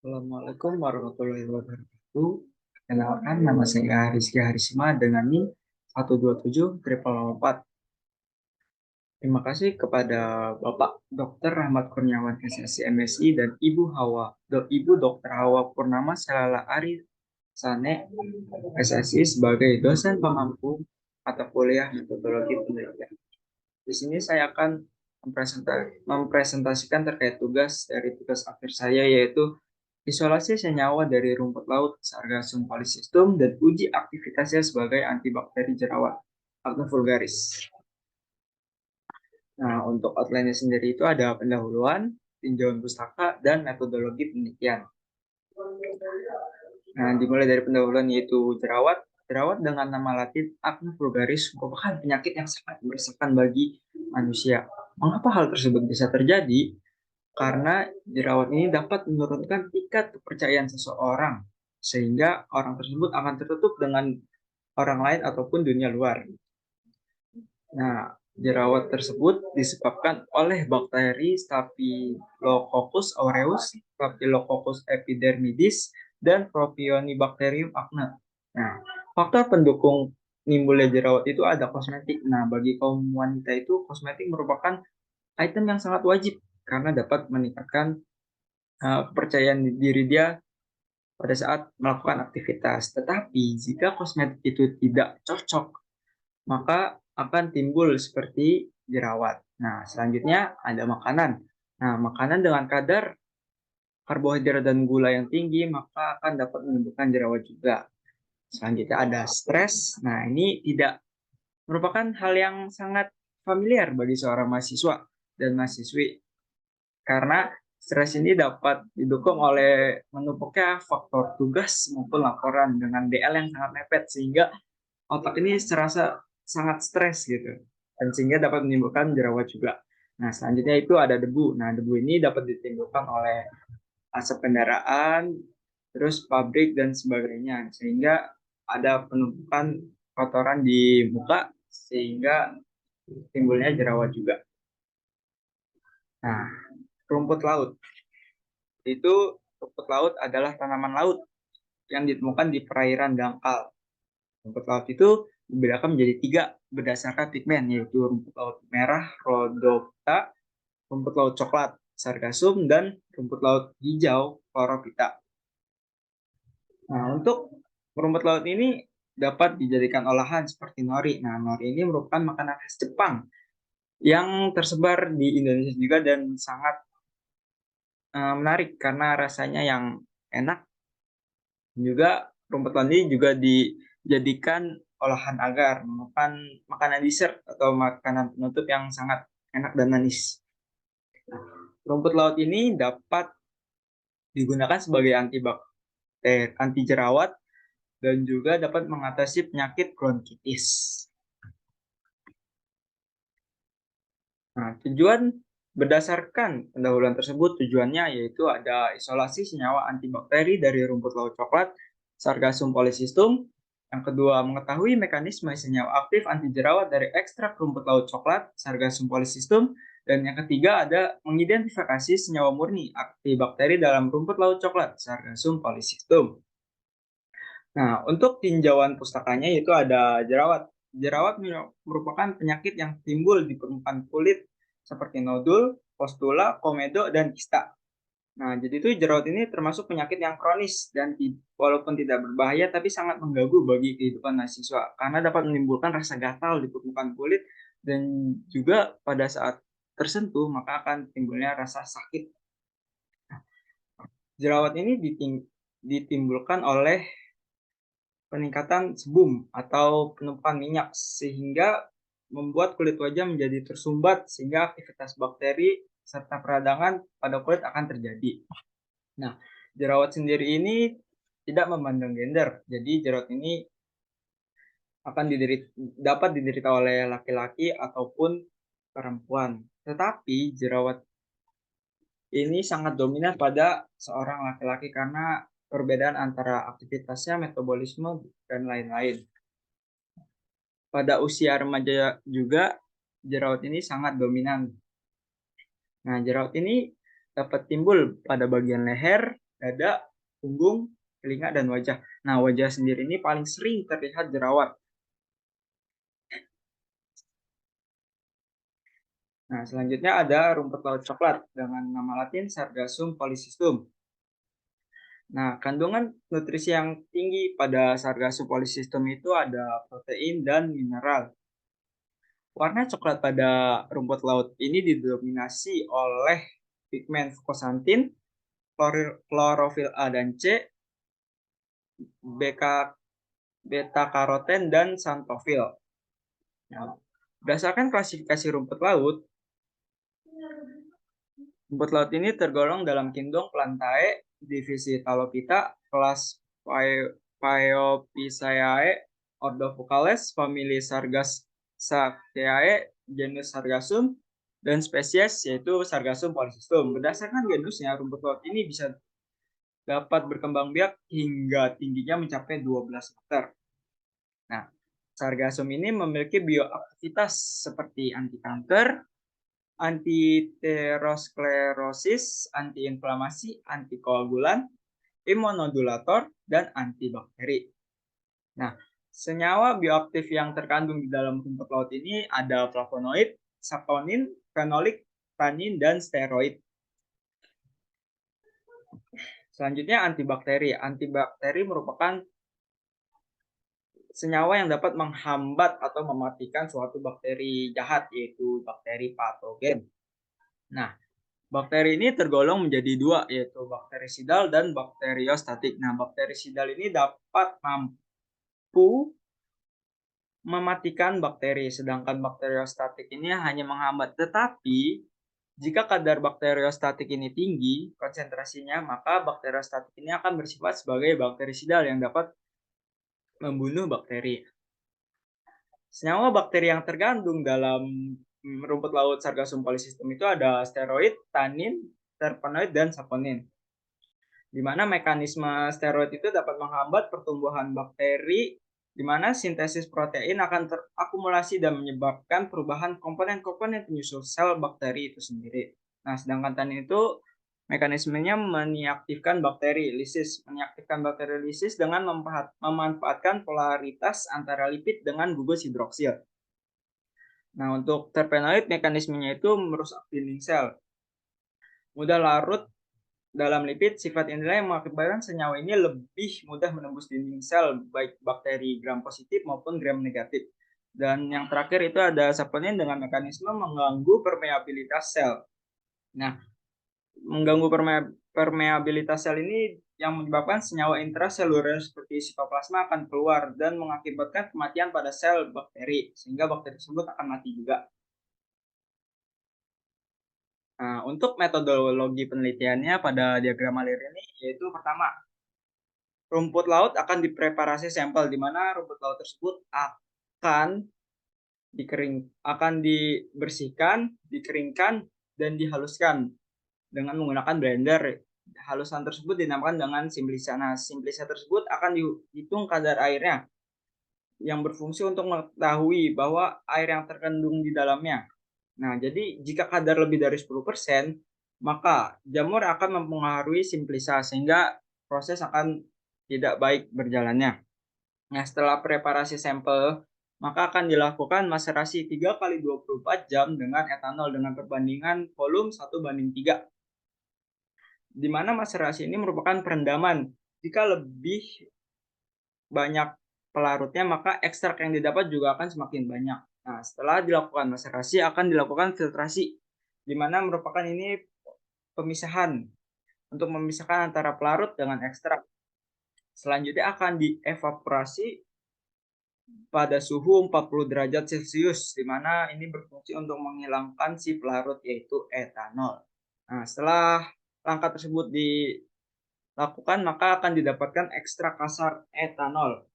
Assalamualaikum warahmatullahi wabarakatuh. Kenalkan, nama saya Rizky Harisma dengan NIM 127 4. Terima kasih kepada Bapak Dr. Rahmat Kurniawan SSC MSI dan Ibu Dr. Hawa Purnama Selala Ari Sane SSI sebagai dosen pemampu mata kuliah metodologi penelitian. Di sini saya akan mempresentasikan terkait tugas akhir saya, yaitu isolasi senyawa dari rumput laut Sargassum polycystum dan uji aktivitasnya sebagai antibakteri jerawat Acne vulgaris. Nah, untuk outline-nya sendiri itu ada pendahuluan, tinjauan pustaka, dan metodologi penelitian. Nah, dimulai dari pendahuluan yaitu jerawat. Jerawat dengan nama latin Acne vulgaris merupakan penyakit yang sangat meresahkan bagi manusia. Mengapa hal tersebut bisa terjadi? Karena jerawat ini dapat menurunkan tingkat kepercayaan seseorang, sehingga orang tersebut akan tertutup dengan orang lain ataupun dunia luar. Nah, jerawat tersebut disebabkan oleh bakteri Staphylococcus aureus, Staphylococcus epidermidis, dan Propionibacterium acne. Nah, faktor pendukung nimbulnya jerawat itu ada kosmetik. Nah, bagi kaum wanita itu kosmetik merupakan item yang sangat wajib karena dapat meningkatkan kepercayaan diri dia pada saat melakukan aktivitas. Tetapi jika kosmetik itu tidak cocok, maka akan timbul seperti jerawat. Nah, selanjutnya ada makanan. Nah, makanan dengan kadar karbohidrat dan gula yang tinggi maka akan dapat menimbulkan jerawat juga. Selanjutnya ada stres. Nah, ini tidak merupakan hal yang sangat familiar bagi seorang mahasiswa dan mahasiswi karena stres ini dapat didukung oleh menumpuknya faktor tugas maupun laporan dengan DL yang sangat mepet sehingga otak ini serasa sangat stres gitu dan sehingga dapat menimbulkan jerawat juga. Nah, selanjutnya itu ada debu. Nah, debu ini dapat ditimbulkan oleh asap kendaraan, terus pabrik dan sebagainya sehingga ada penumpukan kotoran di muka sehingga timbulnya jerawat juga. Nah, rumput laut. Rumput laut adalah tanaman laut yang ditemukan di perairan dangkal. Rumput laut itu dibedakan menjadi 3 berdasarkan pigmen, yaitu rumput laut merah, Rhodophyta, rumput laut coklat, Sargassum, dan rumput laut hijau, Chlorophyta. Nah, untuk rumput laut ini dapat dijadikan olahan seperti nori. Nah, nori ini merupakan makanan khas Jepang yang tersebar di Indonesia juga dan sangat menarik karena rasanya yang enak. Juga rumput laut ini juga dijadikan olahan agar merupakan makanan dessert atau makanan penutup yang sangat enak dan manis. Rumput laut ini dapat digunakan sebagai anti jerawat dan juga dapat mengatasi penyakit bronkitis. Nah, berdasarkan pendahuluan tersebut, tujuannya yaitu ada isolasi senyawa antibakteri dari rumput laut coklat, Sargassum polycystum. Yang kedua, mengetahui mekanisme senyawa aktif anti jerawat dari ekstrak rumput laut coklat, Sargassum polycystum. Dan yang ketiga ada mengidentifikasi senyawa murni antibakteri dalam rumput laut coklat, Sargassum polycystum. Nah, untuk tinjauan pustakanya itu ada jerawat. Jerawat merupakan penyakit yang timbul di permukaan kulit seperti nodul, postula, komedo, dan kista. Nah, jadi itu jerawat ini termasuk penyakit yang kronis dan walaupun tidak berbahaya tapi sangat mengganggu bagi kehidupan mahasiswa karena dapat menimbulkan rasa gatal di permukaan kulit dan juga pada saat tersentuh maka akan timbulnya rasa sakit. Jerawat ini ditimbulkan oleh peningkatan sebum atau penumpukan minyak sehingga membuat kulit wajah menjadi tersumbat sehingga aktivitas bakteri serta peradangan pada kulit akan terjadi. Nah, jerawat sendiri ini tidak memandang gender. Jadi jerawat ini dapat diderita oleh laki-laki ataupun perempuan. Tetapi jerawat ini sangat dominan pada seorang laki-laki karena perbedaan antara aktivitasnya, metabolisme, dan lain-lain. Pada usia remaja juga jerawat ini sangat dominan. Nah, jerawat ini dapat timbul pada bagian leher dada, punggung, telinga, dan wajah. Nah, wajah sendiri ini paling sering terlihat jerawat. Nah, selanjutnya ada rumput laut coklat dengan nama latin Sargassum polycystum. Nah, kandungan nutrisi yang tinggi pada Sargassum polycystum itu ada protein dan mineral. Warna coklat pada rumput laut ini didominasi oleh pigmen fukosantin, klorofil A dan C, beta karoten, dan xanthofil. Nah, berdasarkan klasifikasi rumput laut ini tergolong dalam kingdom Plantae, divisi Talopita, kelas Phaeophysaceae, ordo Vocales, famili Sargassaceae, genus Sargassum, dan spesies yaitu Sargassum polycystum. Berdasarkan genusnya, rumput laut ini bisa dapat berkembang biak hingga tingginya mencapai 12 meter. Nah, Sargassum ini memiliki bioaktivitas seperti anti kanker, antiterosklerosis, antiinflamasi, antikoagulan, imunomodulator, dan antibakteri. Nah, senyawa bioaktif yang terkandung di dalam rumput laut ini ada flavonoid, saponin, fenolik, tanin, dan steroid. Selanjutnya antibakteri. Antibakteri merupakan senyawa yang dapat menghambat atau mematikan suatu bakteri jahat, yaitu bakteri patogen. Nah, bakteri ini tergolong menjadi dua, yaitu bakterisidal dan bakteriostatik. Nah, bakterisidal ini dapat mampu mematikan bakteri, sedangkan bakteriostatik ini hanya menghambat. Tetapi, jika kadar bakteriostatik ini tinggi konsentrasinya, maka bakteriostatik ini akan bersifat sebagai bakterisidal yang dapat membunuh bakteri. Senyawa bakteri yang terkandung dalam rumput laut Sargassum polycystum itu ada steroid, tanin, terpenoid, dan saponin. Di mana mekanisme steroid itu dapat menghambat pertumbuhan bakteri, di mana sintesis protein akan terakumulasi dan menyebabkan perubahan komponen-komponen penyusul sel bakteri itu sendiri. Nah, sedangkan tanin itu mekanismenya meniaktifkan bakteri lisis. Meniaktifkan bakteri lisis dengan memanfaatkan polaritas antara lipid dengan gugus hidroksil. Nah, untuk terpenoid mekanismenya itu merusak dinding sel. Mudah larut dalam lipid, sifat inilah yang mengakibatkan senyawa ini lebih mudah menembus dinding sel, baik bakteri gram positif maupun gram negatif. Dan yang terakhir itu ada saponin dengan mekanisme mengganggu permeabilitas sel. Nah, mengganggu permeabilitas sel ini yang menyebabkan senyawa intraseluler seperti sitoplasma akan keluar dan mengakibatkan kematian pada sel bakteri, sehingga bakteri tersebut akan mati juga. Nah, untuk metodologi penelitiannya pada diagram alir ini yaitu pertama, rumput laut akan dipreparasi sampel di mana rumput laut tersebut akan dibersihkan, dikeringkan, dan dihaluskan dengan menggunakan blender. Halusan tersebut dinamakan dengan simplisa. Nah, simplisa tersebut akan dihitung kadar airnya yang berfungsi untuk mengetahui bahwa air yang terkandung di dalamnya. Nah, jadi jika kadar lebih dari 10%, maka jamur akan mempengaruhi simplisa sehingga proses akan tidak baik berjalannya. Nah, setelah preparasi sampel, maka akan dilakukan maserasi 3 kali 24 jam dengan etanol dengan perbandingan volume 1:3. Di mana maserasi ini merupakan perendaman. Jika lebih banyak pelarutnya, maka ekstrak yang didapat juga akan semakin banyak. Nah, setelah dilakukan maserasi, akan dilakukan filtrasi, di mana merupakan ini pemisahan untuk memisahkan antara pelarut dengan ekstrak. Selanjutnya akan dievaporasi pada suhu 40 derajat Celcius, di mana ini berfungsi untuk menghilangkan si pelarut, yaitu etanol. Nah, setelah langkah tersebut dilakukan, maka akan didapatkan ekstrak kasar etanol.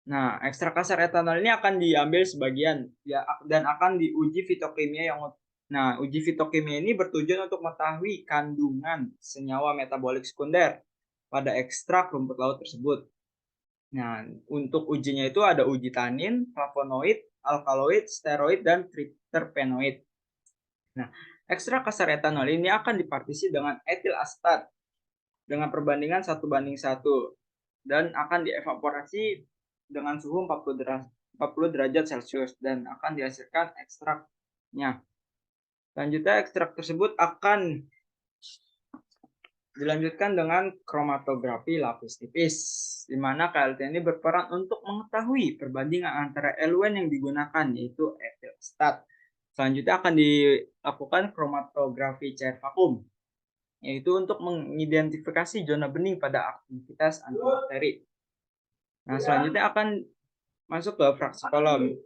Nah, ekstrak kasar etanol ini akan diambil sebagian ya, dan akan diuji fitokimia uji fitokimia ini bertujuan untuk mengetahui kandungan senyawa metabolik sekunder pada ekstrak rumput laut tersebut. Nah, untuk ujinya itu ada uji tanin, flavonoid, alkaloid, steroid, dan terpenoid. Nah, ekstrak kasar etanol ini akan dipartisi dengan etil asetat dengan perbandingan 1:1 dan akan dievaporasi dengan suhu 40 derajat Celcius dan akan dihasilkan ekstraknya. Selanjutnya ekstrak tersebut akan dilanjutkan dengan kromatografi lapis tipis, di mana KLT ini berperan untuk mengetahui perbandingan antara eluen yang digunakan, yaitu ethyl stat. Selanjutnya akan dilakukan kromatografi cair vakum, yaitu untuk mengidentifikasi zona bening pada aktivitas antibakteri. Nah, selanjutnya akan masuk ke fraksi kolom.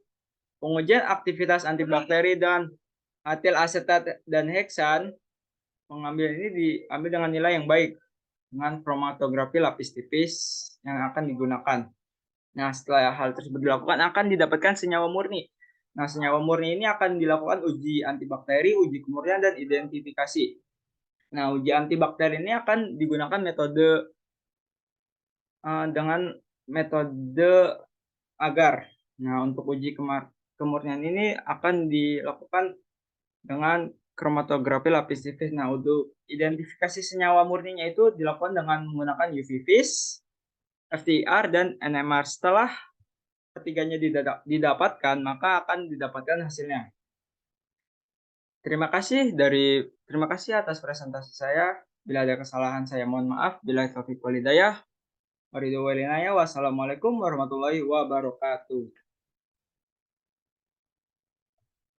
Pengujian aktivitas antibakteri dan etil asetat dan heksan ini diambil dengan nilai yang baik dengan kromatografi lapis tipis yang akan digunakan. Nah, setelah hal tersebut dilakukan akan didapatkan senyawa murni. Nah, senyawa murni ini akan dilakukan uji antibakteri, uji kemurnian, dan identifikasi. Nah, uji antibakteri ini akan digunakan dengan metode agar. Nah, untuk uji kemurnian ini akan dilakukan dengan kromatografi lapis tipis. Nah, untuk identifikasi senyawa murninya itu dilakukan dengan menggunakan UV vis, FTIR, dan NMR. Setelah ketiganya didapatkan, maka akan didapatkan hasilnya. Terima kasih atas presentasi saya. Bila ada kesalahan saya mohon maaf. Bila taufiq walhidayah. Wassalamualaikum warahmatullahi wabarakatuh.